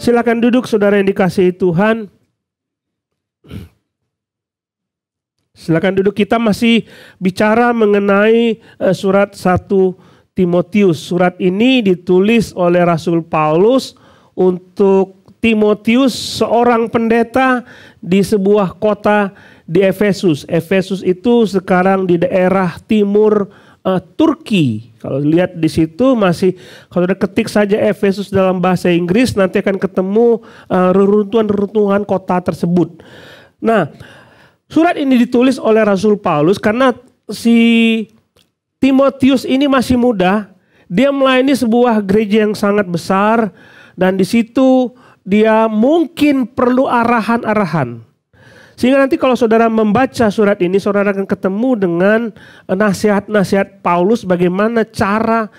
Silakan duduk saudara yang dikasihi Tuhan. Silakan duduk, kita masih bicara mengenai surat 1 Timotius. Surat ini ditulis oleh Rasul Paulus untuk Timotius, seorang pendeta di sebuah kota di Efesus. Efesus itu sekarang di daerah timur Turki. Kalau lihat di situ masih, kalau udah ketik saja Efesus dalam bahasa Inggris nanti akan ketemu reruntuhan-reruntuhan kota tersebut. Nah, surat ini ditulis oleh Rasul Paulus karena si Timotius ini masih muda. Dia melayani sebuah gereja yang sangat besar dan di situ dia mungkin perlu arahan-arahan. Sehingga nanti kalau saudara membaca surat ini, saudara akan ketemu dengan nasihat-nasihat Paulus bagaimana cara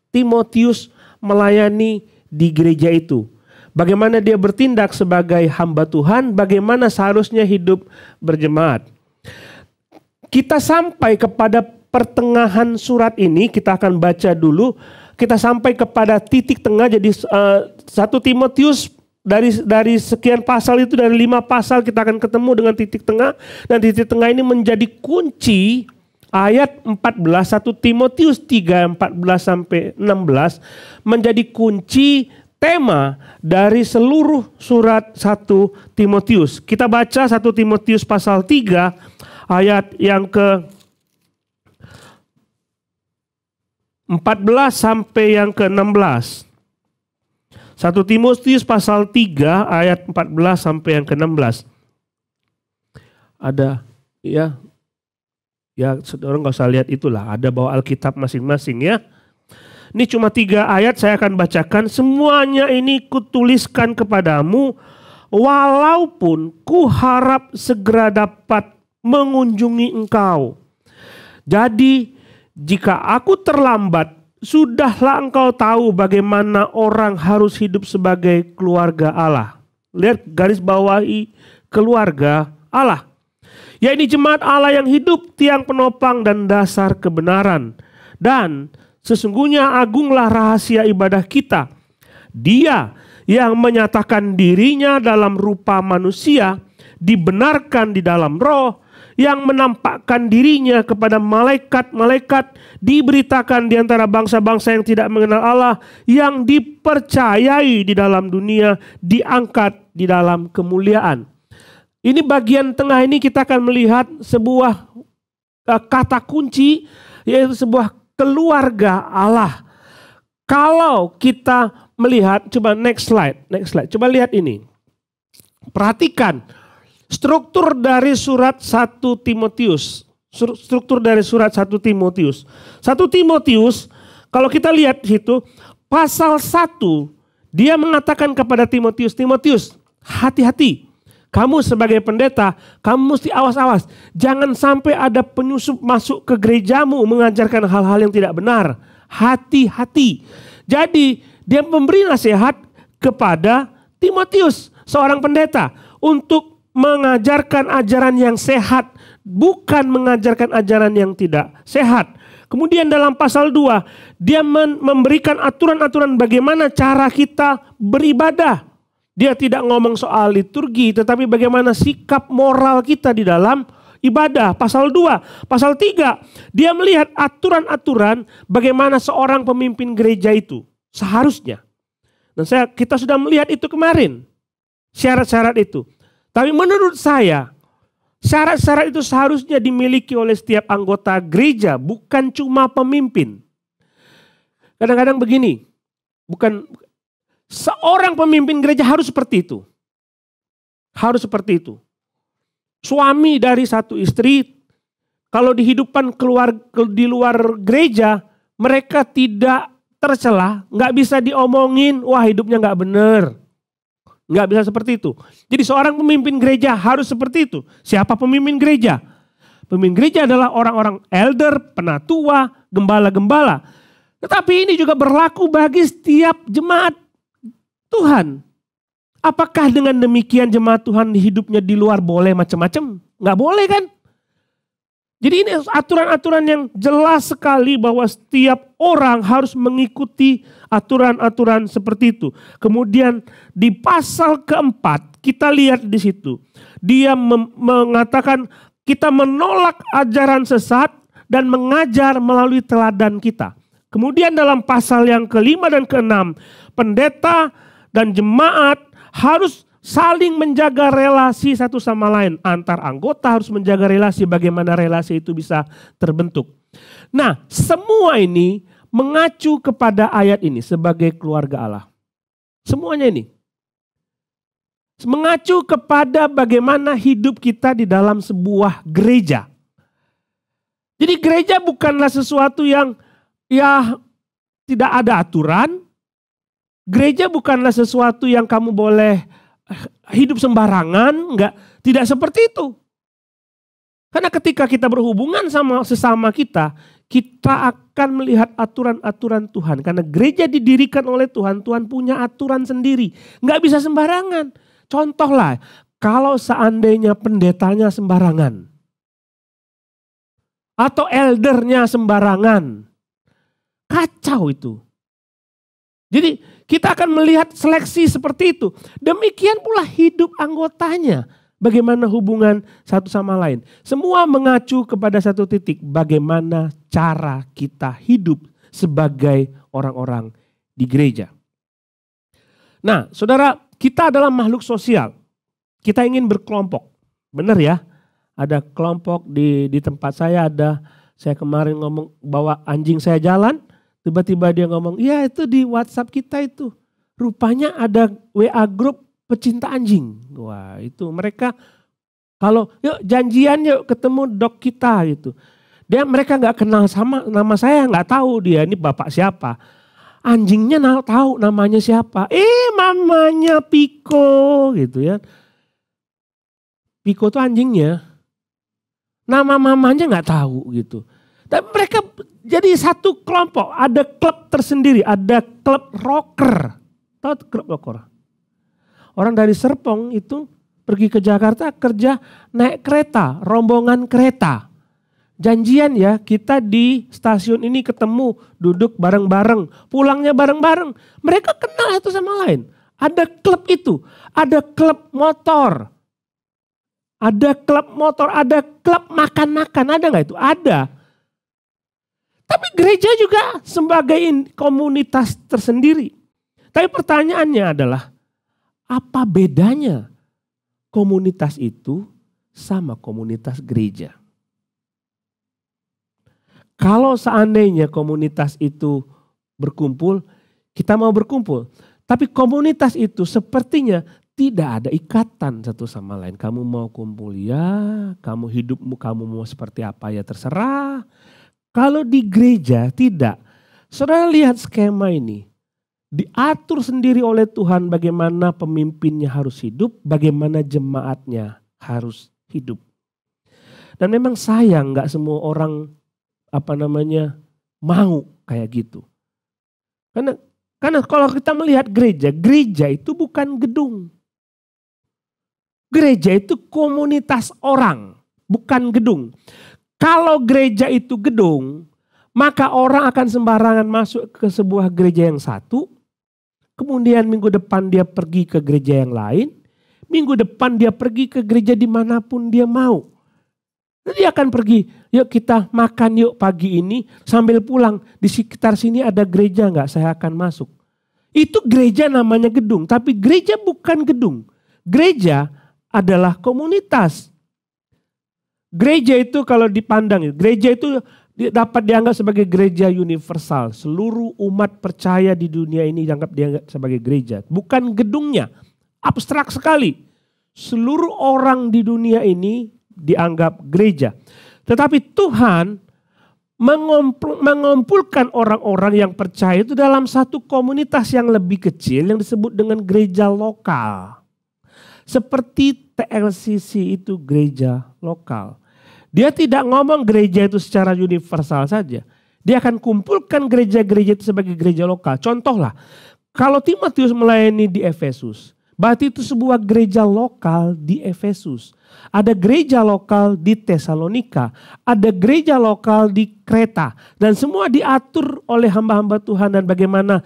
Timotius melayani di gereja itu. Bagaimana dia bertindak sebagai hamba Tuhan, bagaimana seharusnya hidup berjemaat. Kita sampai kepada pertengahan surat ini, kita akan baca dulu. Kita sampai kepada titik tengah, jadi 1 Timotius dari sekian pasal itu, dari 5 pasal kita akan ketemu dengan titik tengah. Dan titik tengah ini menjadi kunci ayat 14, 1 Timotius 3, 14-16 menjadi kunci tema dari seluruh surat 1 Timotius. Kita baca 1 Timotius pasal 3 ayat yang ke 14 sampai yang ke 16. 1 Timotius pasal 3 ayat 14 sampai yang ke-16. Ada ya saudara nggak usah lihat itulah, ada bawa Alkitab masing-masing ya. Ini cuma 3 ayat saya akan bacakan. Semuanya ini kutuliskan kepadamu walaupun ku harap segera dapat mengunjungi engkau. Jadi jika aku terlambat, sudahlah engkau tahu bagaimana orang harus hidup sebagai keluarga Allah. Lihat garis bawahi keluarga Allah. Ya, ini jemaat Allah yang hidup, tiang penopang dan dasar kebenaran. Dan sesungguhnya agunglah rahasia ibadah kita. Dia yang menyatakan dirinya dalam rupa manusia, dibenarkan di dalam roh, yang menampakkan dirinya kepada malaikat-malaikat, diberitakan di antara bangsa-bangsa yang tidak mengenal Allah, yang dipercayai di dalam dunia, diangkat di dalam kemuliaan. Ini bagian tengah ini kita akan melihat sebuah kata kunci, yaitu sebuah keluarga Allah. Kalau kita melihat, coba next slide. Coba lihat ini. Perhatikan struktur dari surat 1 Timotius. Struktur dari surat 1 Timotius. 1 Timotius, kalau kita lihat situ, pasal 1, dia mengatakan kepada Timotius, Timotius, hati-hati. Kamu sebagai pendeta, kamu mesti awas-awas. Jangan sampai ada penyusup masuk ke gerejamu mengajarkan hal-hal yang tidak benar. Hati-hati. Jadi, dia memberi nasihat kepada Timotius, seorang pendeta, untuk mengajarkan ajaran yang sehat, bukan mengajarkan ajaran yang tidak sehat. Kemudian dalam pasal 2, dia memberikan aturan-aturan bagaimana cara kita beribadah. Dia tidak ngomong soal liturgi, tetapi bagaimana sikap moral kita di dalam ibadah. Pasal 2, pasal 3, dia melihat aturan-aturan bagaimana seorang pemimpin gereja itu seharusnya. Dan kita sudah melihat itu kemarin, syarat-syarat itu. Tapi menurut saya, syarat-syarat itu seharusnya dimiliki oleh setiap anggota gereja, bukan cuma pemimpin. Kadang-kadang begini, bukan seorang pemimpin gereja harus seperti itu. Harus seperti itu. Suami dari satu istri, kalau dihidupkan di luar gereja, mereka tidak tercela, nggak bisa diomongin, wah hidupnya nggak benar. Nggak bisa seperti itu. Jadi seorang pemimpin gereja harus seperti itu. Siapa pemimpin gereja? Pemimpin gereja adalah orang-orang elder, penatua, gembala-gembala. Tetapi ini juga berlaku bagi setiap jemaat Tuhan. Apakah dengan demikian jemaat Tuhan hidupnya di luar boleh macam-macam? Nggak boleh kan? Jadi ini aturan-aturan yang jelas sekali bahwa setiap orang harus mengikuti aturan-aturan seperti itu. Kemudian di pasal keempat kita lihat di situ. Dia mengatakan kita menolak ajaran sesat dan mengajar melalui teladan kita. Kemudian dalam pasal yang kelima dan keenam, pendeta dan jemaat harus saling menjaga relasi satu sama lain. Antar anggota harus menjaga relasi, bagaimana relasi itu bisa terbentuk. Nah, semua ini mengacu kepada ayat ini sebagai keluarga Allah. Semuanya ini mengacu kepada bagaimana hidup kita di dalam sebuah gereja. Jadi gereja bukanlah sesuatu yang tidak ada aturan. Gereja bukanlah sesuatu yang kamu boleh hidup sembarangan, tidak seperti itu. Karena ketika kita berhubungan sama sesama kita akan melihat aturan-aturan Tuhan. Karena gereja didirikan oleh Tuhan, Tuhan punya aturan sendiri. Nggak bisa sembarangan. Contohlah, kalau seandainya pendetanya sembarangan. Atau eldernya sembarangan. Kacau itu. Jadi kita akan melihat seleksi seperti itu. Demikian pula hidup anggotanya. Bagaimana hubungan satu sama lain. Semua mengacu kepada satu titik. Bagaimana cara kita hidup sebagai orang-orang di gereja. Nah, saudara, kita adalah makhluk sosial. Kita ingin berkelompok. Benar ya? Ada kelompok di tempat saya ada. Saya kemarin ngomong bawa anjing saya jalan. Tiba-tiba dia ngomong, iya itu di WhatsApp kita itu. Rupanya ada WA grup pecinta anjing. Wah itu mereka kalau yuk janjian yuk ketemu dok kita gitu. Mereka gak kenal sama nama saya, gak tahu dia ini bapak siapa. Anjingnya tahu namanya siapa. Mamanya Piko gitu ya. Piko tuh anjingnya. Nama mamanya gak tahu gitu. Tapi mereka jadi satu kelompok, ada klub tersendiri, ada klub rocker. Tahu klub rocker? Orang dari Serpong itu pergi ke Jakarta kerja naik kereta, rombongan kereta. Janjian ya, kita di stasiun ini ketemu, duduk bareng-bareng, pulangnya bareng-bareng. Mereka kenal satu sama lain. Ada klub itu, ada klub motor. Ada klub motor, ada klub makan-makan, ada nggak itu? Ada. Tapi gereja juga sebagai komunitas tersendiri. Tapi pertanyaannya adalah, apa bedanya komunitas itu sama komunitas gereja? Kalau seandainya komunitas itu berkumpul, kita mau berkumpul. Tapi komunitas itu sepertinya tidak ada ikatan satu sama lain. Kamu mau kumpul ya, kamu hidupmu kamu mau seperti apa ya terserah. Kalau di gereja tidak. Saudara lihat skema ini. Diatur sendiri oleh Tuhan bagaimana pemimpinnya harus hidup, bagaimana jemaatnya harus hidup. Dan memang sayang gak semua orang mau kayak gitu. Karena kalau kita melihat gereja itu bukan gedung. Gereja itu komunitas orang, bukan gedung. Kalau gereja itu gedung, maka orang akan sembarangan masuk ke sebuah gereja yang satu, kemudian minggu depan dia pergi ke gereja yang lain, minggu depan dia pergi ke gereja dimanapun dia mau. Dia akan pergi, yuk kita makan yuk pagi ini, sambil pulang di sekitar sini ada gereja enggak, saya akan masuk. Itu gereja namanya gedung, tapi gereja bukan gedung. Gereja adalah komunitas. Gereja itu kalau dipandang, gereja itu dapat dianggap sebagai gereja universal. Seluruh umat percaya di dunia ini dianggap sebagai gereja. Bukan gedungnya, abstrak sekali. Seluruh orang di dunia ini dianggap gereja. Tetapi Tuhan mengumpulkan orang-orang yang percaya itu dalam satu komunitas yang lebih kecil yang disebut dengan gereja lokal. Seperti TLCC itu gereja lokal. Dia tidak ngomong gereja itu secara universal saja. Dia akan kumpulkan gereja-gereja itu sebagai gereja lokal. Contohlah, kalau Timotius melayani di Efesus, Berarti itu sebuah gereja lokal di Efesus. Ada gereja lokal di Tesalonika. Ada gereja lokal di Kreta. Dan semua diatur oleh hamba-hamba Tuhan dan bagaimana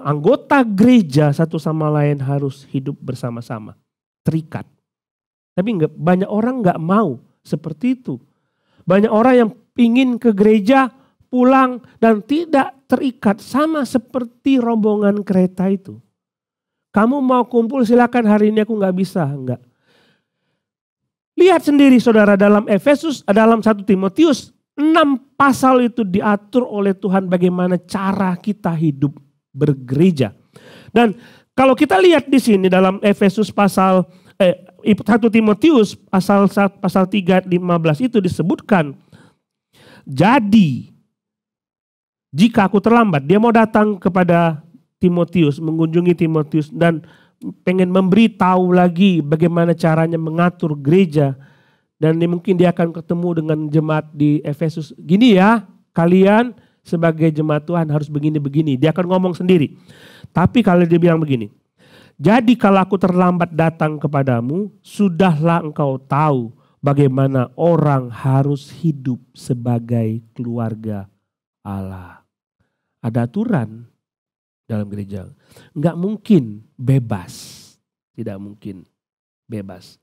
anggota gereja satu sama lain harus hidup bersama-sama. Terikat. Tapi banyak orang nggak mau seperti itu. Banyak orang yang ingin ke gereja, pulang dan tidak terikat. Sama seperti rombongan kereta itu. Kamu mau kumpul silakan, hari ini aku nggak bisa. Enggak. Lihat sendiri saudara, dalam Efesus, dalam 1 Timotius, 6 pasal itu diatur oleh Tuhan bagaimana cara kita hidup bergereja. Dan kalau kita lihat di sini dalam Efesus pasal 1 Timotius pasal 3 15 itu disebutkan, jadi jika aku terlambat, dia mau datang kepada Timotius, mengunjungi Timotius dan pengen memberitahu lagi bagaimana caranya mengatur gereja. Dan mungkin dia akan ketemu dengan jemaat di Efesus. Gini ya, kalian sebagai jemaat Tuhan harus begini-begini. Dia akan ngomong sendiri. Tapi kalau dia bilang begini, jadi kalau aku terlambat datang kepadamu, sudahlah engkau tahu bagaimana orang harus hidup sebagai keluarga Allah. Ada aturan dalam gereja. Enggak mungkin bebas. Tidak mungkin bebas.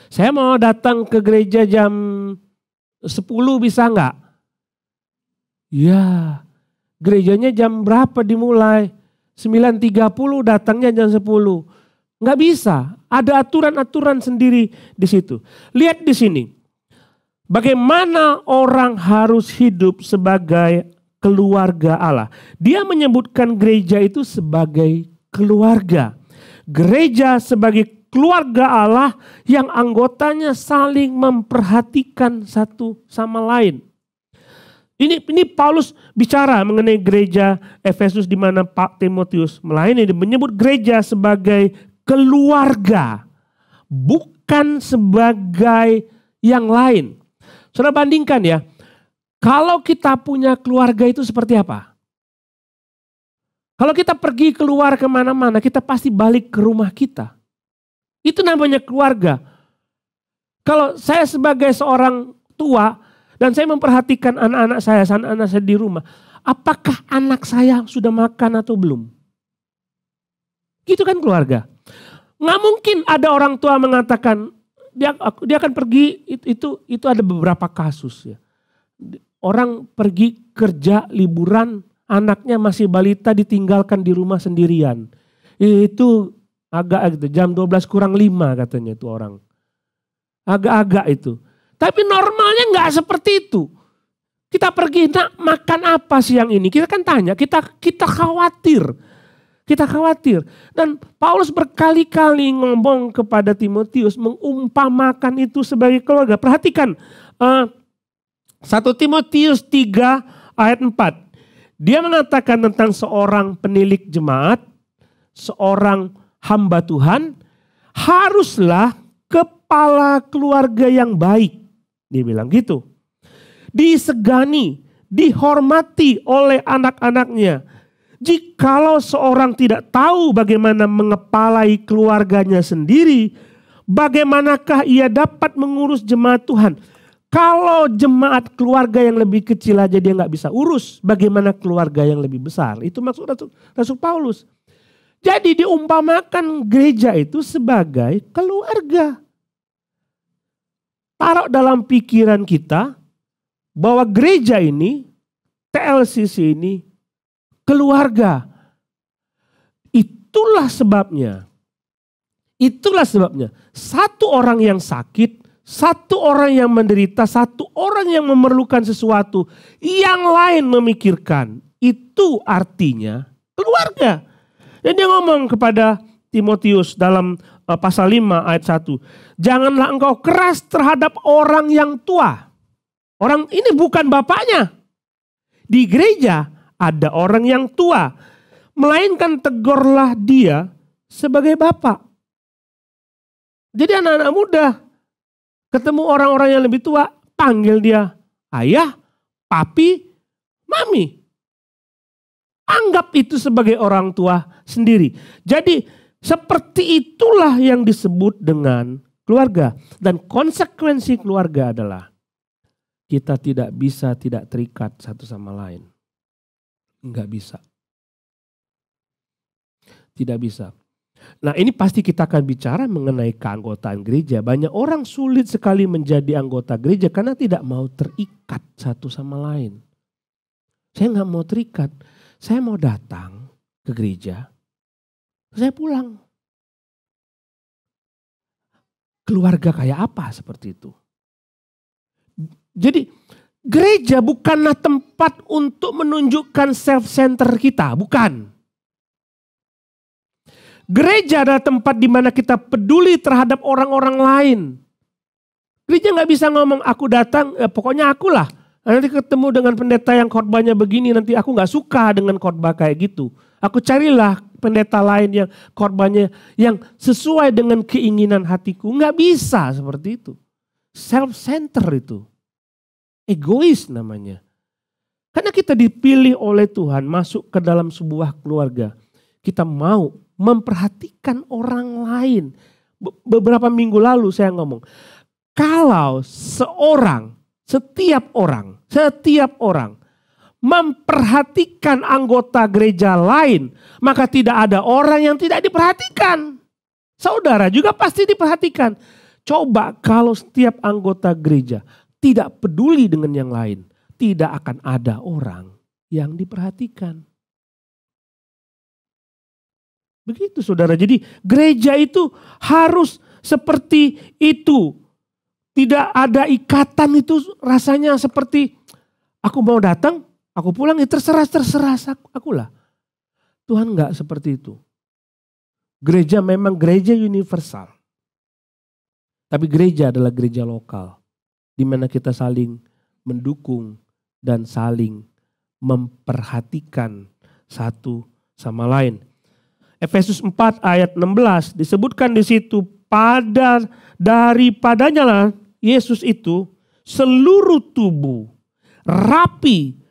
Saya mau datang ke gereja jam 10 bisa enggak? Ya, gerejanya jam berapa dimulai? 9.30 datangnya jam 10. Enggak bisa. Ada aturan-aturan sendiri di situ. Lihat di sini. Bagaimana orang harus hidup sebagai keluarga Allah. Dia menyebutkan gereja itu sebagai keluarga. Gereja sebagai keluarga Allah yang anggotanya saling memperhatikan satu sama lain. Ini Paulus bicara mengenai gereja Efesus di mana Pak Timotius melayani. Dia menyebut gereja sebagai keluarga, bukan sebagai yang lain. Saudara bandingkan ya. Kalau kita punya keluarga itu seperti apa? Kalau kita pergi keluar kemana-mana, kita pasti balik ke rumah kita. Itu namanya keluarga. Kalau saya sebagai seorang tua, dan saya memperhatikan anak-anak saya di rumah. Apakah anak saya sudah makan atau belum? Itu kan keluarga. Nggak mungkin ada orang tua mengatakan, dia akan pergi, itu ada beberapa kasus ya. Orang pergi kerja liburan, anaknya masih balita ditinggalkan di rumah sendirian. Itu agak gitu, jam 12 kurang 5 katanya itu orang. Agak-agak itu. Tapi normalnya nggak seperti itu. Kita pergi, nak makan apa siang ini? Kita kan tanya, kita khawatir. Kita khawatir. Dan Paulus berkali-kali ngomong kepada Timotius, mengumpamakan itu sebagai keluarga. Perhatikan, 1 Timotius 3 ayat 4. Dia mengatakan tentang seorang penilik jemaat, seorang hamba Tuhan, haruslah kepala keluarga yang baik. Dia bilang gitu. Disegani, dihormati oleh anak-anaknya. Jikalau seorang tidak tahu bagaimana mengepalai keluarganya sendiri, bagaimanakah ia dapat mengurus jemaat Tuhan? Kalau jemaat keluarga yang lebih kecil aja dia nggak bisa urus, bagaimana keluarga yang lebih besar? Itu maksud Rasul Paulus. Jadi diumpamakan gereja itu sebagai keluarga. Taruh dalam pikiran kita bahwa gereja ini, TLCC ini keluarga. Itulah sebabnya. Satu orang yang sakit, satu orang yang menderita, satu orang yang memerlukan sesuatu, yang lain memikirkan. Itu artinya keluarga. Dan dia ngomong kepada Timotius dalam pasal 5 ayat 1. Janganlah engkau keras terhadap orang yang tua. Orang ini bukan bapaknya. Di gereja ada orang yang tua. Melainkan tegurlah dia sebagai bapak. Jadi anak-anak muda ketemu orang-orang yang lebih tua, panggil dia ayah, papi, mami. Anggap itu sebagai orang tua sendiri. Jadi Seperti itulah yang disebut dengan keluarga. Dan konsekuensi keluarga adalah kita tidak bisa tidak terikat satu sama lain. Enggak bisa. Tidak bisa. Nah, ini pasti kita akan bicara mengenai keanggotaan gereja. Banyak orang sulit sekali menjadi anggota gereja karena tidak mau terikat satu sama lain. Saya nggak mau terikat. Saya mau datang ke gereja. Saya pulang. Keluarga kayak apa seperti itu? Jadi gereja bukanlah tempat untuk menunjukkan self-center kita. Bukan. Gereja adalah tempat di mana kita peduli terhadap orang-orang lain. Gereja nggak bisa ngomong aku datang, pokoknya akulah. Nanti ketemu dengan pendeta yang khotbahnya begini, nanti aku nggak suka dengan khotbah kayak gitu. Aku carilah pendeta lain yang khotbahnya yang sesuai dengan keinginan hatiku. Nggak bisa seperti itu. Self-center itu. Egois namanya. Karena kita dipilih oleh Tuhan masuk ke dalam sebuah keluarga. Kita mau memperhatikan orang lain. Beberapa minggu lalu saya ngomong, kalau setiap orang memperhatikan anggota gereja lain, maka tidak ada orang yang tidak diperhatikan. Saudara juga pasti diperhatikan. Coba kalau setiap anggota gereja tidak peduli dengan yang lain, tidak akan ada orang yang diperhatikan. Begitu saudara, jadi gereja itu harus seperti itu. Tidak ada ikatan itu rasanya seperti aku mau datang, aku pulang, ya terserah akulah. Tuhan enggak seperti itu. Gereja memang gereja universal. Tapi gereja adalah gereja lokal. Di mana kita saling mendukung dan saling memperhatikan satu sama lain. Efesus 4 ayat 16 disebutkan di situ, daripadanya lah Yesus itu seluruh tubuh rapi,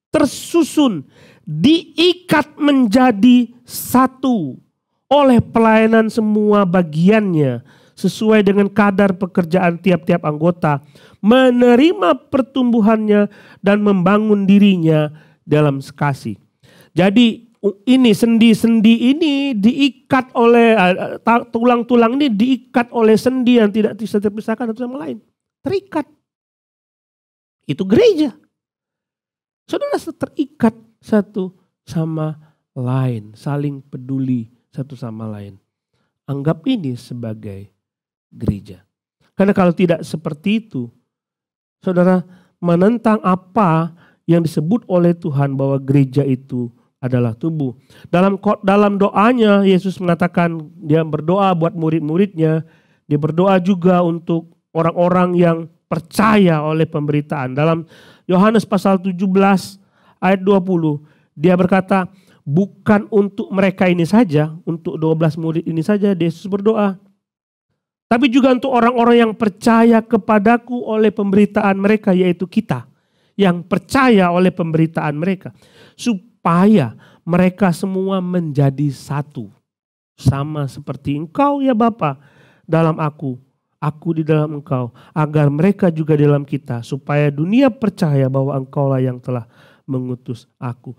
tersusun, diikat menjadi satu oleh pelayanan semua bagiannya sesuai dengan kadar pekerjaan tiap-tiap anggota, menerima pertumbuhannya dan membangun dirinya dalam kasih. Jadi ini sendi-sendi ini diikat oleh tulang-tulang ini diikat oleh sendi yang tidak bisa terpisahkan satu sama lain. Terikat. Itu gereja. Saudara terikat satu sama lain, saling peduli satu sama lain. Anggap ini sebagai gereja. Karena kalau tidak seperti itu, saudara menentang apa yang disebut oleh Tuhan bahwa gereja itu adalah tubuh. Dalam doanya Yesus mengatakan dia berdoa buat murid-muridnya. Dia berdoa juga untuk orang-orang yang percaya oleh pemberitaan. Dalam Yohanes pasal 17 ayat 20 dia berkata, bukan untuk mereka ini saja, untuk 12 murid ini saja Yesus berdoa. Tapi juga untuk orang-orang yang percaya kepadaku oleh pemberitaan mereka, yaitu kita. Yang percaya oleh pemberitaan mereka. Supaya mereka semua menjadi satu. Sama seperti engkau ya Bapa dalam aku di dalam engkau. Agar mereka juga dalam kita. Supaya dunia percaya bahwa engkaulah yang telah mengutus aku.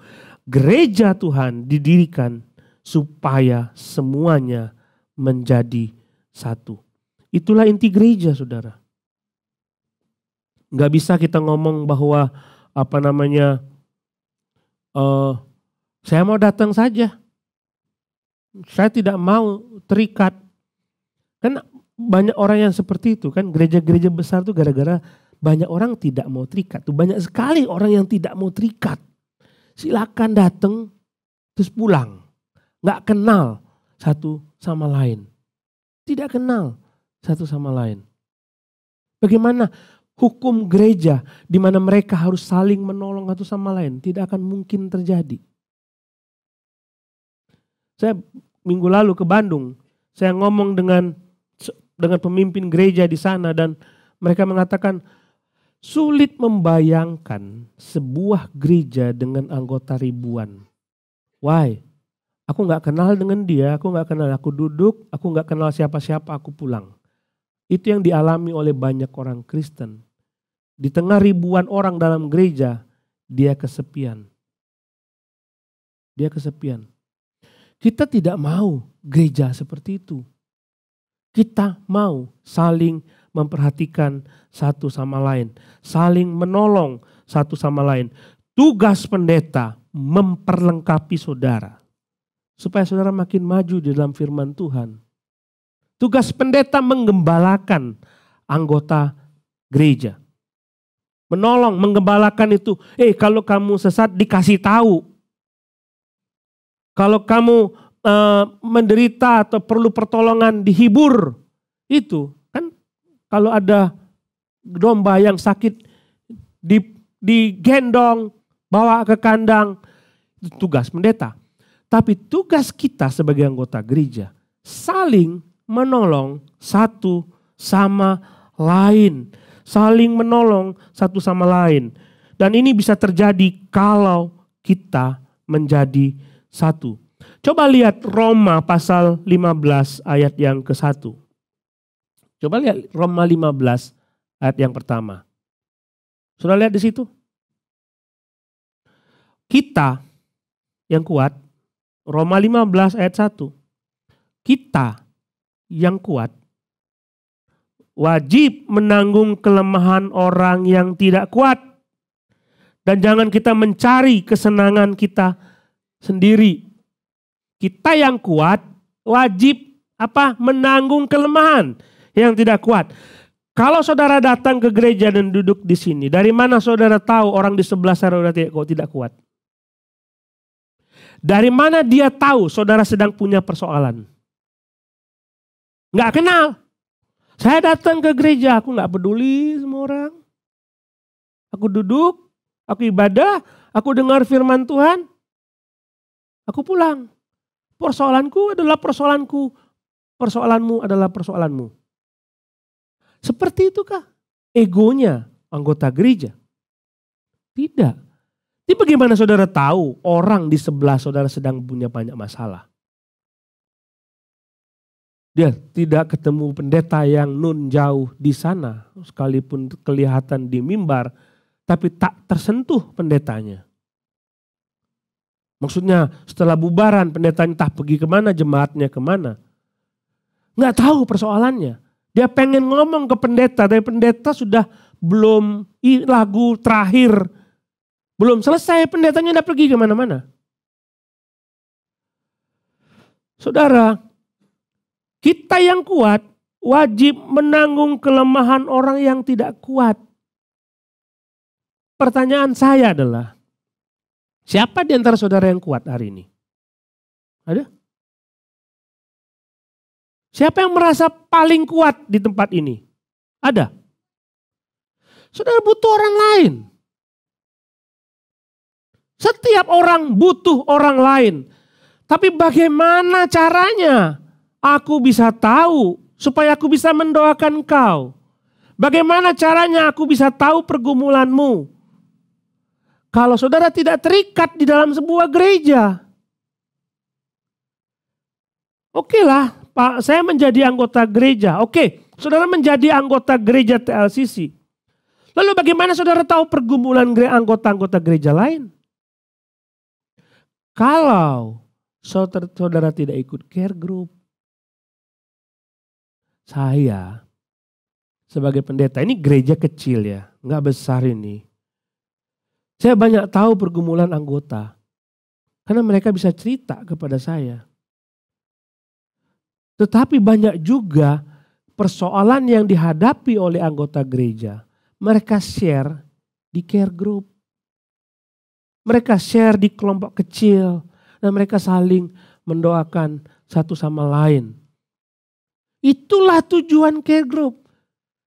Gereja Tuhan didirikan supaya semuanya menjadi satu. Itulah inti gereja, saudara. Nggak bisa kita ngomong bahwa saya mau datang saja. Saya tidak mau terikat. Kan banyak orang yang seperti itu kan. Gereja-gereja besar tuh gara-gara banyak orang tidak mau terikat. Tuh banyak sekali orang yang tidak mau terikat. Silakan datang terus pulang. Nggak kenal satu sama lain. Tidak kenal satu sama lain. Bagaimana hukum gereja di mana mereka harus saling menolong satu sama lain? Tidak akan mungkin terjadi. Saya minggu lalu ke Bandung. Saya ngomong dengan pemimpin gereja di sana dan mereka mengatakan sulit membayangkan sebuah gereja dengan anggota ribuan. Why? Aku nggak kenal dengan dia, aku nggak kenal, aku duduk, aku nggak kenal siapa-siapa, aku pulang. Itu yang dialami oleh banyak orang Kristen. Di tengah ribuan orang dalam gereja, dia kesepian. Dia kesepian. Kita tidak mau gereja seperti itu. Kita mau saling memperhatikan satu sama lain, saling menolong satu sama lain. Tugas pendeta memperlengkapi saudara, supaya saudara makin maju di dalam firman Tuhan. Tugas pendeta menggembalakan anggota gereja. Menolong, menggembalakan itu. Kalau kamu sesat dikasih tahu. Kalau kamu menderita atau perlu pertolongan dihibur. Itu kan kalau ada domba yang sakit digendong, bawa ke kandang. Itu tugas pendeta. Tapi tugas kita sebagai anggota gereja saling menolong satu sama lain. Saling menolong satu sama lain. Dan ini bisa terjadi kalau kita menjadi satu. Coba lihat Roma pasal 15 ayat yang ke-1. Coba lihat Roma 15 ayat yang pertama. Sudah lihat di situ? Kita yang kuat, Roma 15 ayat 1. Kita yang kuat wajib menanggung kelemahan orang yang tidak kuat. Dan jangan kita mencari kesenangan kita sendiri. Kita yang kuat wajib menanggung kelemahan yang tidak kuat. Kalau saudara datang ke gereja dan duduk di sini, dari mana saudara tahu orang di sebelah saudara tidak kuat? Dari mana dia tahu saudara sedang punya persoalan? Nggak kenal. Saya datang ke gereja, aku nggak peduli sama orang. Aku duduk, aku ibadah, aku dengar firman Tuhan, aku pulang. Persoalanku adalah persoalanku, persoalanmu adalah persoalanmu. Seperti itukah egonya anggota gereja? Tidak. Jadi bagaimana saudara tahu orang di sebelah saudara sedang punya banyak masalah? Dia tidak ketemu pendeta yang nun jauh di sana, sekalipun kelihatan di mimbar, tapi tak tersentuh pendetanya. Maksudnya setelah bubaran pendetanya entah pergi kemana, jemaatnya kemana. Nggak tahu persoalannya. Dia pengen ngomong ke pendeta, tapi pendeta sudah belum lagu terakhir. Belum selesai, pendetanya udah pergi kemana-mana. Saudara, kita yang kuat wajib menanggung kelemahan orang yang tidak kuat. Pertanyaan saya adalah, siapa di antara saudara yang kuat hari ini? Ada? Siapa yang merasa paling kuat di tempat ini? Ada? Saudara butuh orang lain. Setiap orang butuh orang lain. Tapi bagaimana caranya aku bisa tahu supaya aku bisa mendoakan kau? Bagaimana caranya aku bisa tahu pergumulanmu? Kalau saudara tidak terikat di dalam sebuah gereja. Oke lah, Pak, saya menjadi anggota gereja. Oke, saudara menjadi anggota gereja TLCC. Lalu bagaimana saudara tahu pergumulan anggota-anggota gereja lain? Kalau saudara tidak ikut care group, saya sebagai pendeta, ini gereja kecil ya, nggak besar ini. Saya banyak tahu pergumulan anggota, karena mereka bisa cerita kepada saya. Tetapi banyak juga persoalan yang dihadapi oleh anggota gereja, mereka share di care group. Mereka share di kelompok kecil dan mereka saling mendoakan satu sama lain. Itulah tujuan care group.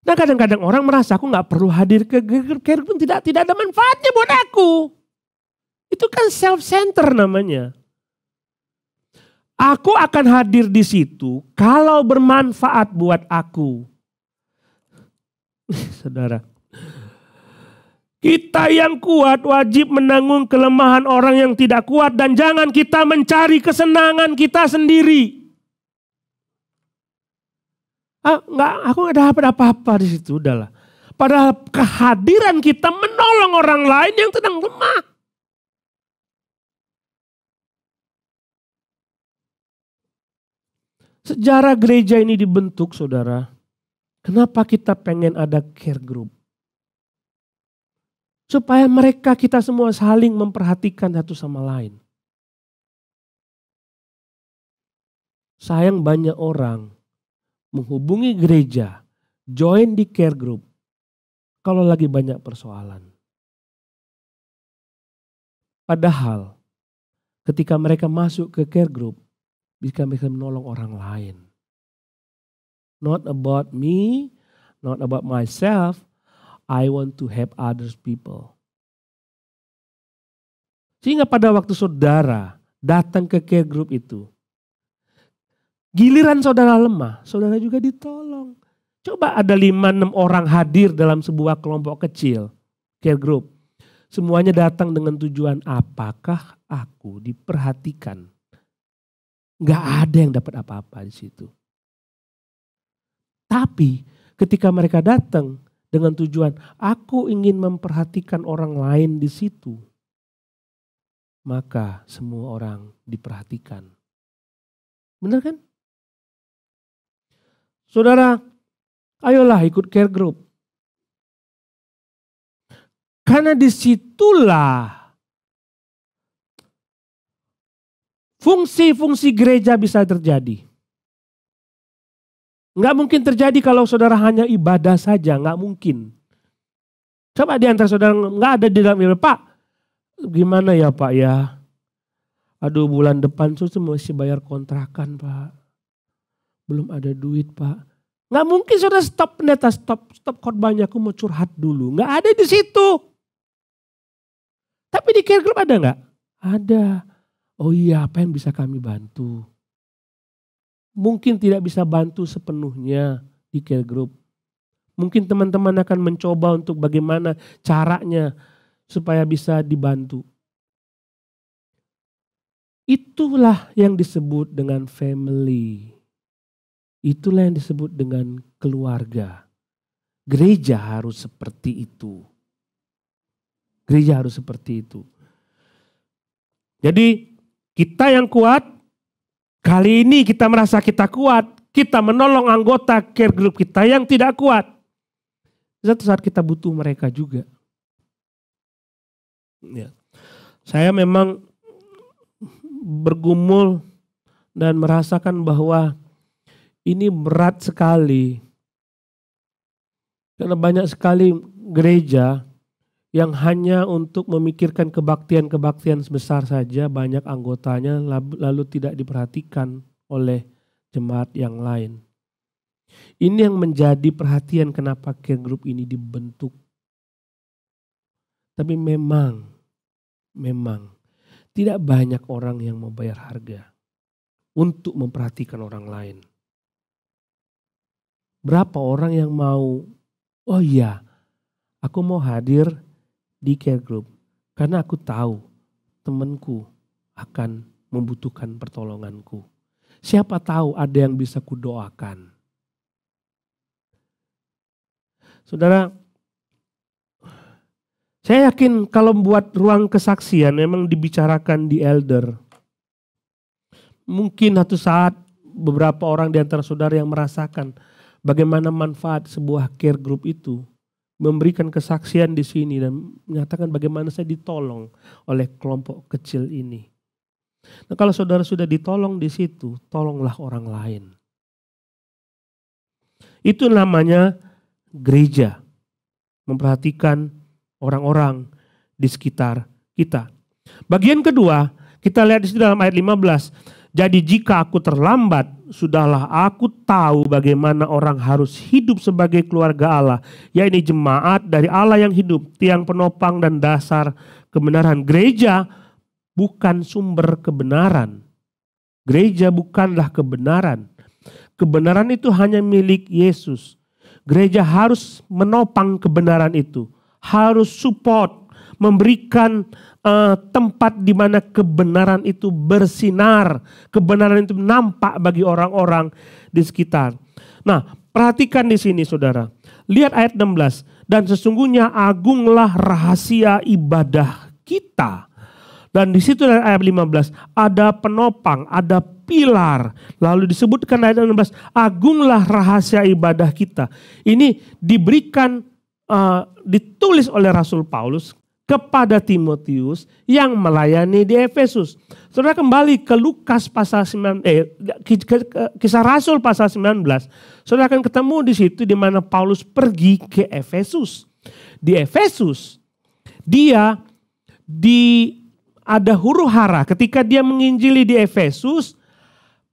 Nah kadang-kadang orang merasa aku gak perlu hadir ke care group, tidak ada manfaatnya buat aku. Itu kan self-center namanya. Aku akan hadir di situ kalau bermanfaat buat aku. Saudara, Kita yang kuat wajib menanggung kelemahan orang yang tidak kuat dan jangan kita mencari kesenangan kita sendiri. Aku nggak dapat apa-apa di situ, udahlah. Padahal kehadiran kita menolong orang lain yang sedang lemah. Sejarah gereja ini dibentuk, saudara. Kenapa kita pengen ada care group? Supaya kita semua saling memperhatikan satu sama lain. Sayang banyak orang menghubungi gereja, join di care group, kalau lagi banyak persoalan. Padahal ketika mereka masuk ke care group, bisa menolong orang lain. Not about me, not about myself, I want to help others people. Sehingga pada waktu saudara datang ke care group itu, giliran saudara lemah, saudara juga ditolong. Coba ada 5-6 orang hadir dalam sebuah kelompok kecil, care group. Semuanya datang dengan tujuan, apakah aku diperhatikan? Gak ada yang dapat apa-apa di situ. Tapi ketika mereka datang dengan tujuan, aku ingin memperhatikan orang lain di situ, maka semua orang diperhatikan. Benar kan? Saudara, ayolah ikut care group. Karena disitulah fungsi-fungsi gereja bisa terjadi. Nggak mungkin terjadi kalau saudara hanya ibadah saja, nggak mungkin. Coba di antara saudara nggak ada di dalam ibadah, Pak, gimana ya Pak ya? Aduh bulan depan tuh mesti bayar kontrakan Pak. Belum ada duit Pak. Nggak mungkin saudara stop pendeta, stop khotbahnya, aku mau curhat dulu. Nggak ada di situ. Tapi di care group ada nggak? Ada. Oh iya, apa yang bisa kami bantu? Mungkin tidak bisa bantu sepenuhnya di care group. Mungkin teman-teman akan mencoba untuk bagaimana caranya supaya bisa dibantu. Itulah yang disebut dengan family. Itulah yang disebut dengan keluarga. Gereja harus seperti itu. Gereja harus seperti itu. Jadi kita yang kuat, kali ini kita merasa kita kuat, kita menolong anggota care group kita yang tidak kuat. Suatu saat kita butuh mereka juga. Ya. Saya memang bergumul dan merasakan bahwa ini berat sekali. Karena banyak sekali gereja yang hanya untuk memikirkan kebaktian-kebaktian sebesar saja, banyak anggotanya lalu tidak diperhatikan oleh jemaat yang lain. Ini yang menjadi perhatian kenapa care group ini dibentuk. Tapi memang tidak banyak orang yang mau bayar harga untuk memperhatikan orang lain. Berapa orang yang mau, oh iya, aku mau hadir di care group karena aku tahu temanku akan membutuhkan pertolonganku. Siapa tahu ada yang bisa kudoakan. Saudara, saya yakin kalau membuat ruang kesaksian memang dibicarakan di elder. Mungkin satu saat beberapa orang di antara saudara yang merasakan bagaimana manfaat sebuah care group itu, memberikan kesaksian di sini dan menyatakan bagaimana saya ditolong oleh kelompok kecil ini. Nah, kalau saudara sudah ditolong di situ, tolonglah orang lain. Itu namanya gereja, memperhatikan orang-orang di sekitar kita. Bagian kedua, kita lihat di situ dalam ayat 15. Jadi jika aku terlambat, sudahlah aku tahu bagaimana orang harus hidup sebagai keluarga Allah, yaitu jemaat dari Allah yang hidup, tiang penopang dan dasar kebenaran. Gereja bukan sumber kebenaran. Gereja bukanlah kebenaran. Kebenaran itu hanya milik Yesus. Gereja harus menopang kebenaran itu, harus support, memberikan tempat di mana kebenaran itu bersinar, kebenaran itu nampak bagi orang-orang di sekitar. Nah, perhatikan di sini saudara. Lihat ayat 16. Dan sesungguhnya agunglah rahasia ibadah kita. Dan di situ dari ayat 15 ada penopang, ada pilar. Lalu disebutkan ayat 16, agunglah rahasia ibadah kita. Ini diberikan, ditulis oleh Rasul Paulus kepada Timotius yang melayani di Efesus. Saudara kembali ke Lukas pasal 9, Kisah Rasul pasal 19. Saudara akan ketemu di situ di mana Paulus pergi ke Efesus. Di Efesus dia ada huru-hara ketika dia menginjili di Efesus.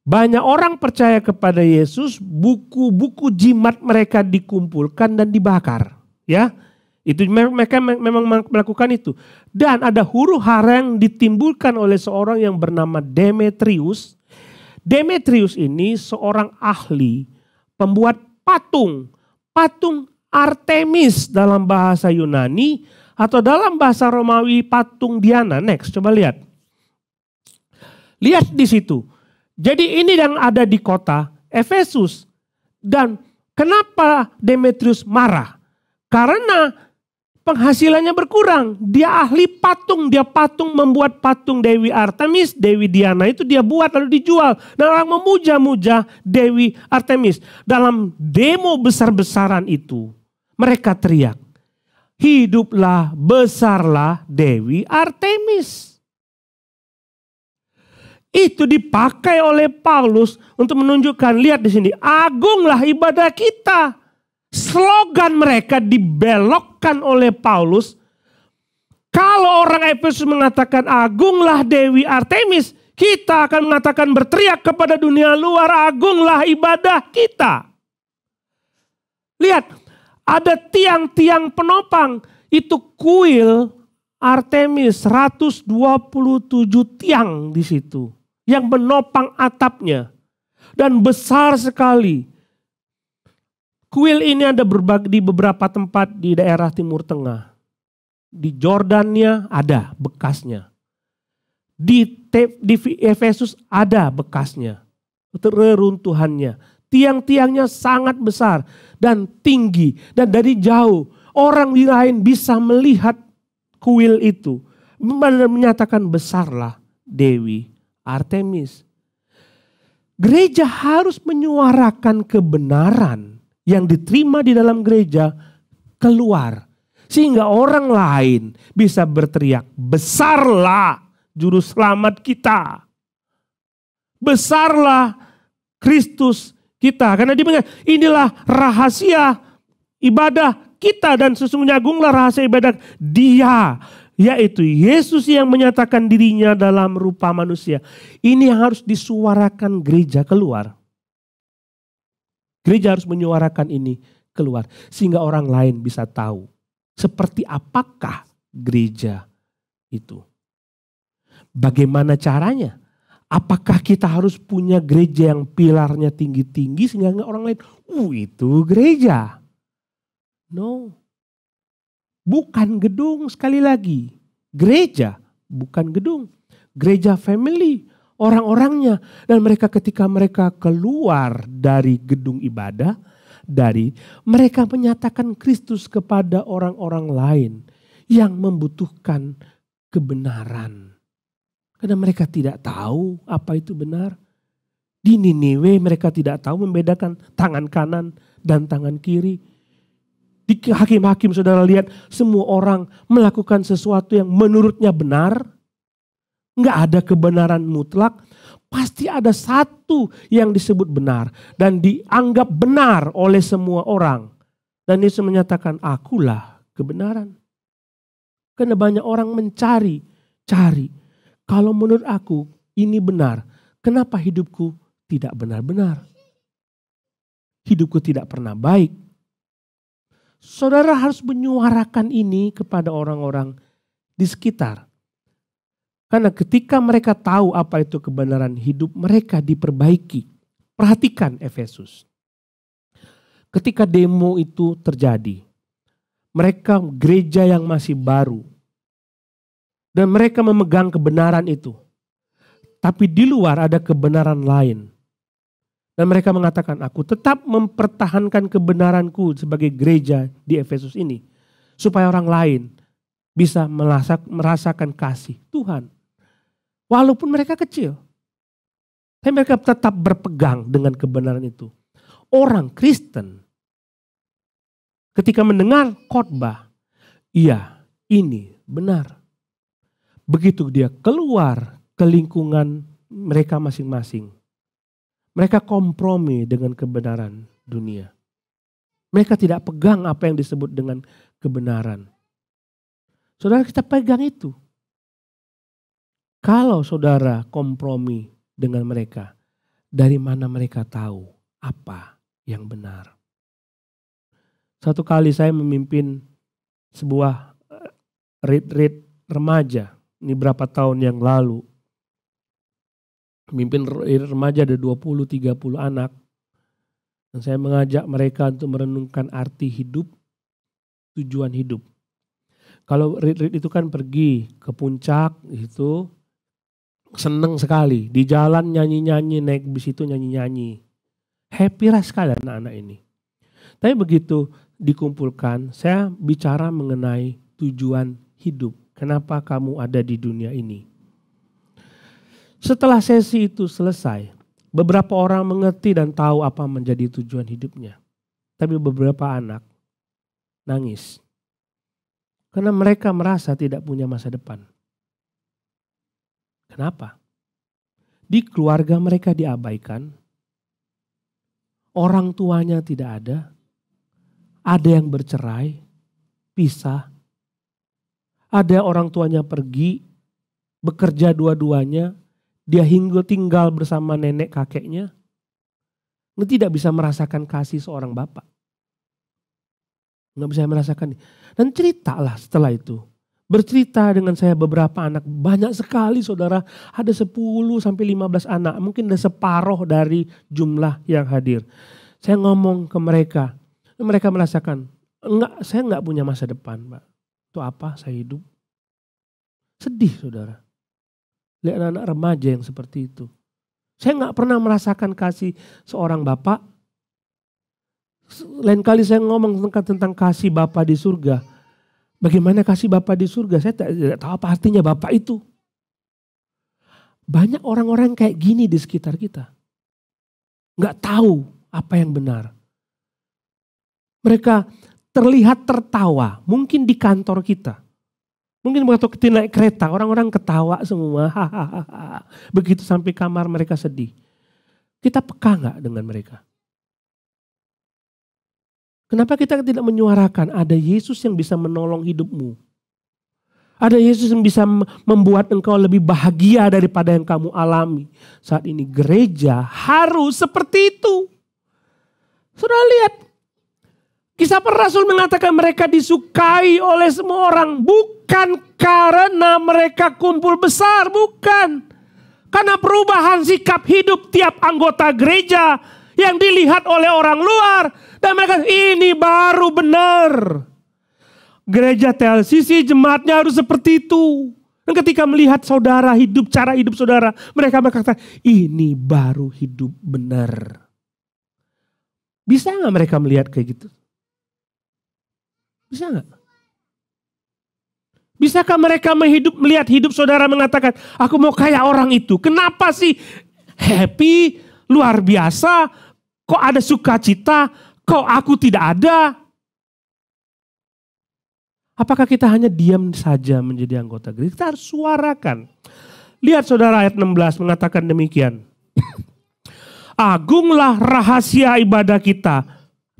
Banyak orang percaya kepada Yesus, buku-buku jimat mereka dikumpulkan dan dibakar. Ya, itu mereka memang melakukan itu. Dan ada huru-hara yang ditimbulkan oleh seorang yang bernama Demetrius. Demetrius ini seorang ahli pembuat patung. Patung Artemis dalam bahasa Yunani atau dalam bahasa Romawi patung Diana. Next, coba lihat. Lihat di situ. Jadi ini yang ada di kota Efesus. Dan kenapa Demetrius marah? Karena penghasilannya berkurang. Dia ahli patung. Dia membuat patung Dewi Artemis, Dewi Diana itu dia buat lalu dijual. Dan orang memuja-muja Dewi Artemis. Dalam demo besar-besaran itu mereka teriak, hiduplah, besarlah Dewi Artemis. Itu dipakai oleh Paulus untuk menunjukkan, lihat di sini, agunglah ibadah kita. Slogan mereka dibelokkan oleh Paulus. Kalau orang Efesus mengatakan agunglah Dewi Artemis, kita akan mengatakan berteriak kepada dunia luar, agunglah ibadah kita. Lihat, ada tiang-tiang penopang, itu kuil Artemis 127 tiang di situ yang menopang atapnya dan besar sekali. Kuil ini ada di beberapa tempat di daerah Timur Tengah. Di Jordania ada bekasnya. Di Efesus ada bekasnya. Reruntuhannya. Tiang-tiangnya sangat besar dan tinggi. Dan dari jauh orang lain bisa melihat kuil itu. Menyatakan besarlah Dewi Artemis. Gereja harus menyuarakan kebenaran yang diterima di dalam gereja keluar. Sehingga orang lain bisa berteriak, besarlah juru selamat kita. Besarlah Kristus kita. Karena dia bilang, inilah rahasia ibadah kita. Dan sesungguhnya agunglah rahasia ibadah Dia. Yaitu Yesus yang menyatakan dirinya dalam rupa manusia. Ini yang harus disuarakan gereja keluar. Gereja harus menyuarakan ini keluar. Sehingga orang lain bisa tahu. Seperti apakah gereja itu. Bagaimana caranya? Apakah kita harus punya gereja yang pilarnya tinggi-tinggi sehingga orang lain, itu gereja. No. Bukan gedung, sekali lagi. Gereja bukan gedung. Gereja family, orang-orangnya. Dan mereka ketika mereka keluar dari gedung ibadah, mereka menyatakan Kristus kepada orang-orang lain yang membutuhkan kebenaran. Karena mereka tidak tahu apa itu benar. Di Niniwe mereka tidak tahu membedakan tangan kanan dan tangan kiri. Di hakim-hakim saudara lihat semua orang melakukan sesuatu yang menurutnya benar. Enggak ada kebenaran mutlak. Pasti ada satu yang disebut benar. Dan dianggap benar oleh semua orang. Dan Yesus menyatakan akulah kebenaran. Karena banyak orang cari. Kalau menurut aku ini benar. Kenapa hidupku tidak benar-benar? Hidupku tidak pernah baik. Saudara harus menyuarakan ini kepada orang-orang di sekitar. Karena ketika mereka tahu apa itu kebenaran hidup, mereka diperbaiki. Perhatikan Efesus. Ketika demo itu terjadi, Mereka gereja yang masih baru. Dan mereka memegang kebenaran itu. Tapi di luar ada kebenaran lain. Dan mereka mengatakan, aku tetap mempertahankan kebenaranku sebagai gereja di Efesus ini. Supaya orang lain bisa merasakan kasih Tuhan. Walaupun mereka kecil. Tapi mereka tetap berpegang dengan kebenaran itu. Orang Kristen ketika mendengar khotbah, iya ini benar. Begitu dia keluar ke lingkungan mereka masing-masing. Mereka kompromi dengan kebenaran dunia. Mereka tidak pegang apa yang disebut dengan kebenaran. Saudara, kita pegang itu. Kalau saudara kompromi dengan mereka, dari mana mereka tahu apa yang benar? Satu kali saya memimpin sebuah retreat remaja. Ini berapa tahun yang lalu. Memimpin remaja ada 20-30 anak. Dan saya mengajak mereka untuk merenungkan arti hidup, tujuan hidup. Kalau retreat itu kan pergi ke puncak, itu seneng sekali. Di jalan nyanyi-nyanyi, naik bis itu nyanyi-nyanyi. Happy sekali anak-anak ini. Tapi begitu dikumpulkan, saya bicara mengenai tujuan hidup. Kenapa kamu ada di dunia ini? Setelah sesi itu selesai, beberapa orang mengerti dan tahu apa menjadi tujuan hidupnya. Tapi beberapa anak nangis. Karena mereka merasa tidak punya masa depan. Kenapa? Di keluarga mereka diabaikan. Orang tuanya tidak ada. Ada yang bercerai, pisah. Ada orang tuanya pergi, bekerja dua-duanya. Dia tinggal bersama nenek kakeknya. Dia tidak bisa merasakan kasih seorang bapak. Nggak bisa merasakan. Dan ceritalah setelah itu. Bercerita dengan saya beberapa anak. Banyak sekali saudara. Ada 10-15 anak. Mungkin ada separuh dari jumlah yang hadir. Saya ngomong ke mereka. Mereka merasakan, saya enggak punya masa depan, Pak. Itu apa saya hidup? Sedih, saudara. Lihat anak-anak remaja yang seperti itu. Saya enggak pernah merasakan kasih seorang bapak. Lain kali saya ngomong tentang kasih Bapa di surga. Bagaimana kasih Bapa di surga? Saya tidak tahu apa artinya Bapa itu. Banyak orang-orang kayak gini di sekitar kita. Enggak tahu apa yang benar. Mereka terlihat tertawa, mungkin di kantor kita. Mungkin waktu kita naik kereta, orang-orang ketawa semua. Begitu sampai kamar mereka sedih. Kita peka gak dengan mereka? Kenapa kita tidak menyuarakan ada Yesus yang bisa menolong hidupmu? Ada Yesus yang bisa membuat engkau lebih bahagia daripada yang kamu alami. Saat ini gereja harus seperti itu. Sudah lihat. Kisah para Rasul mengatakan mereka disukai oleh semua orang. Bukan karena mereka kumpul besar, bukan. Karena perubahan sikap hidup tiap anggota gereja yang dilihat oleh orang luar. Dan mereka, ini baru benar. Gereja TLCC jemaatnya harus seperti itu. Dan ketika melihat saudara hidup, cara hidup saudara, mereka berkata, ini baru hidup benar. Bisa gak mereka melihat kayak gitu? Bisa gak? Bisakah mereka melihat hidup saudara mengatakan, aku mau kayak orang itu. Kenapa sih happy, luar biasa, kok ada sukacita, kok aku tidak ada? Apakah kita hanya diam saja menjadi anggota gereja? Kita harus suarakan. Lihat saudara ayat 16 mengatakan demikian. Agunglah rahasia ibadah kita.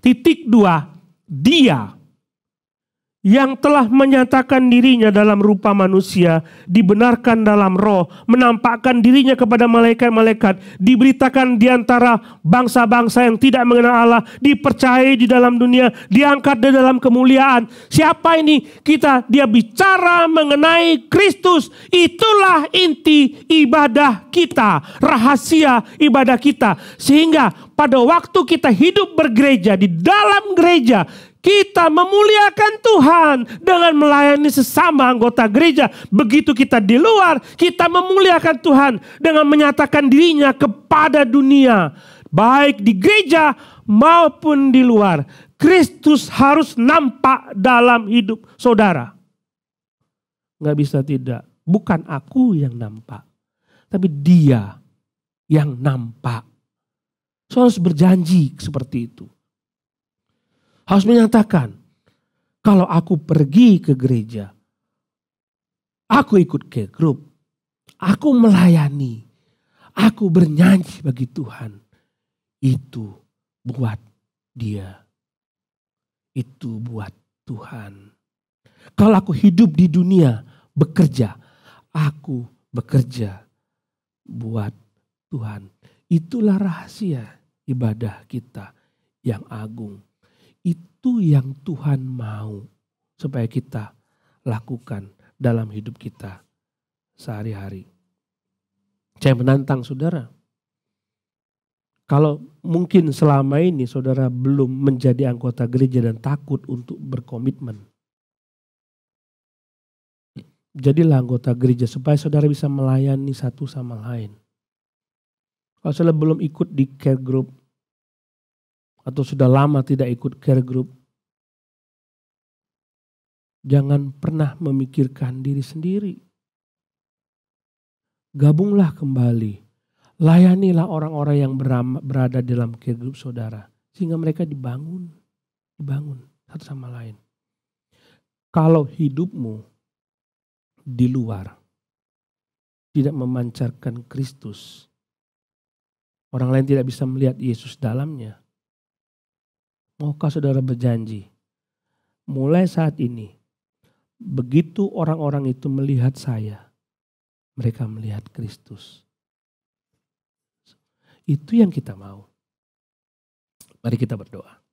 Titik 2, Dia yang telah menyatakan dirinya dalam rupa manusia, dibenarkan dalam roh, menampakkan dirinya kepada malaikat-malaikat, diberitakan di antara bangsa-bangsa yang tidak mengenal Allah, dipercayai di dalam dunia, diangkat di dalam kemuliaan. Siapa ini? Dia bicara mengenai Kristus. Itulah inti ibadah kita, rahasia ibadah kita. Sehingga pada waktu kita hidup bergereja, di dalam gereja, Kita memuliakan Tuhan dengan melayani sesama anggota gereja. Begitu kita di luar, kita memuliakan Tuhan dengan menyatakan dirinya kepada dunia. Baik di gereja maupun di luar. Kristus harus nampak dalam hidup saudara. Nggak bisa tidak. Bukan aku yang nampak. Tapi Dia yang nampak. Saudara harus berjanji seperti itu. Harus menyatakan, kalau aku pergi ke gereja, aku ikut ke grup, aku melayani, aku bernyanyi bagi Tuhan. Itu buat Dia. Itu buat Tuhan. Kalau aku hidup di dunia, bekerja, aku bekerja buat Tuhan. Itulah rahasia ibadah kita yang agung. Itu yang Tuhan mau supaya kita lakukan dalam hidup kita sehari-hari. Saya menantang saudara. Kalau mungkin selama ini saudara belum menjadi anggota gereja dan takut untuk berkomitmen. Jadilah anggota gereja supaya saudara bisa melayani satu sama lain. Kalau saudara belum ikut di care group, atau sudah lama tidak ikut care group, jangan pernah memikirkan diri sendiri. Gabunglah kembali. Layanilah orang-orang yang berada dalam care group saudara. Sehingga mereka dibangun satu sama lain. Kalau hidupmu di luar tidak memancarkan Kristus, orang lain tidak bisa melihat Yesus dalamnya. Maukah saudara berjanji, mulai saat ini, begitu orang-orang itu melihat saya, mereka melihat Kristus. Itu yang kita mau. Mari kita berdoa.